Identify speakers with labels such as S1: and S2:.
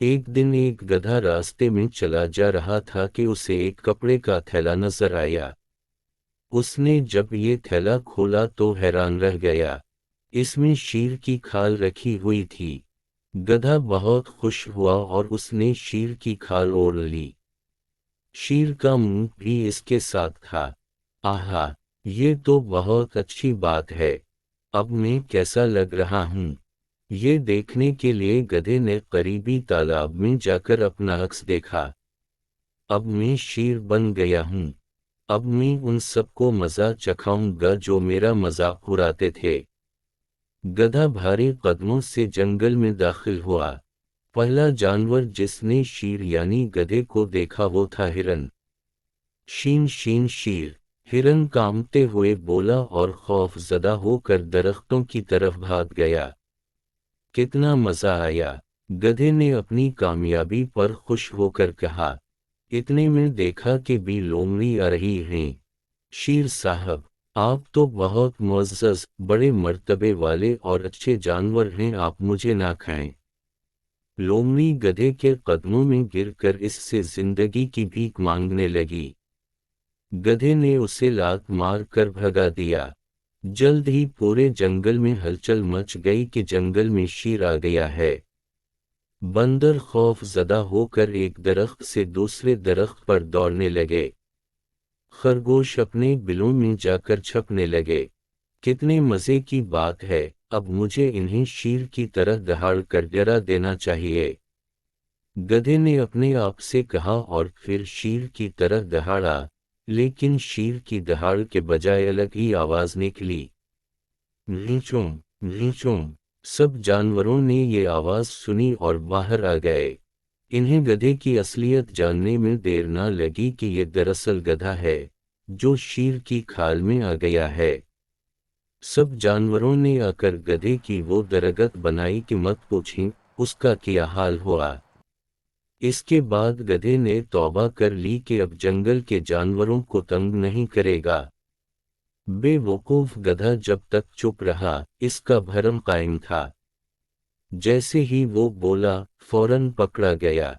S1: एक दिन एक गधा रास्ते में चला जा रहा था कि उसे एक कपड़े का थैला नजर आया। उसने जब ये थैला खोला तो हैरान रह गया। इसमें शीर की खाल रखी हुई थी। गधा बहुत खुश हुआ और उसने शीर की खाल ओढ़ ली। शीर का मुंह भी इसके साथ था। आहा, ये तो बहुत अच्छी बात है। अब मैं कैसा लग रहा हूँ? ये देखने के लिए गधे ने करीबी तालाब में जाकर अपना अक्स देखा। अब मैं शीर बन गया हूँ। अब मैं उन सबको मजा चखाऊंगा जो मेरा मजाक उड़ाते थे। गधा भारी कदमों से जंगल में दाखिल हुआ। पहला जानवर जिसने शीर यानी गधे को देखा वो था हिरन। शीन शीन शीर। हिरन कांपते हुए बोला और खौफजदा होकर दरख्तों की तरफ भाग गया। कितना मजा आया! गधे ने अपनी कामयाबी पर खुश होकर कहा। इतने में देखा कि बी लोमड़ी आ रही हैं। शीर साहब, आप तो बहुत मुअज़्ज़ज़, बड़े मर्तबे वाले और अच्छे जानवर हैं, आप मुझे ना खाएं। लोमड़ी गधे के कदमों में गिरकर इससे जिंदगी की भीख मांगने लगी। गधे ने उसे लात मार कर भगा दिया। जल्द ही पूरे जंगल में हलचल मच गई कि जंगल में शीर आ गया है। बंदर खौफ ज़दा होकर एक दरख्त से दूसरे दरख्त पर दौड़ने लगे। खरगोश अपने बिलों में जाकर छपने लगे। कितने मज़े की बात है, अब मुझे इन्हें शीर की तरह दहाड़ कर डरा देना चाहिए। गधे ने अपने आप से कहा और फिर शीर की तरह दहाड़ा। लेकिन शीर की दहाड़ के बजाय अलग ही आवाज निकली। नीचों, नीचों। सब जानवरों ने ये आवाज सुनी और बाहर आ गए। इन्हें गधे की असलियत जानने में देर न लगी कि ये दरअसल गधा है जो शीर की खाल में आ गया है। सब जानवरों ने आकर गधे की वो दरगत बनाई कि मत पूछें उसका क्या हाल हुआ। इसके बाद गधे ने तौबा कर ली कि अब जंगल के जानवरों को तंग नहीं करेगा। बेवकूफ गधा जब तक चुप रहा, इसका भरम कायम था। जैसे ही वो बोला, फौरन पकड़ा गया।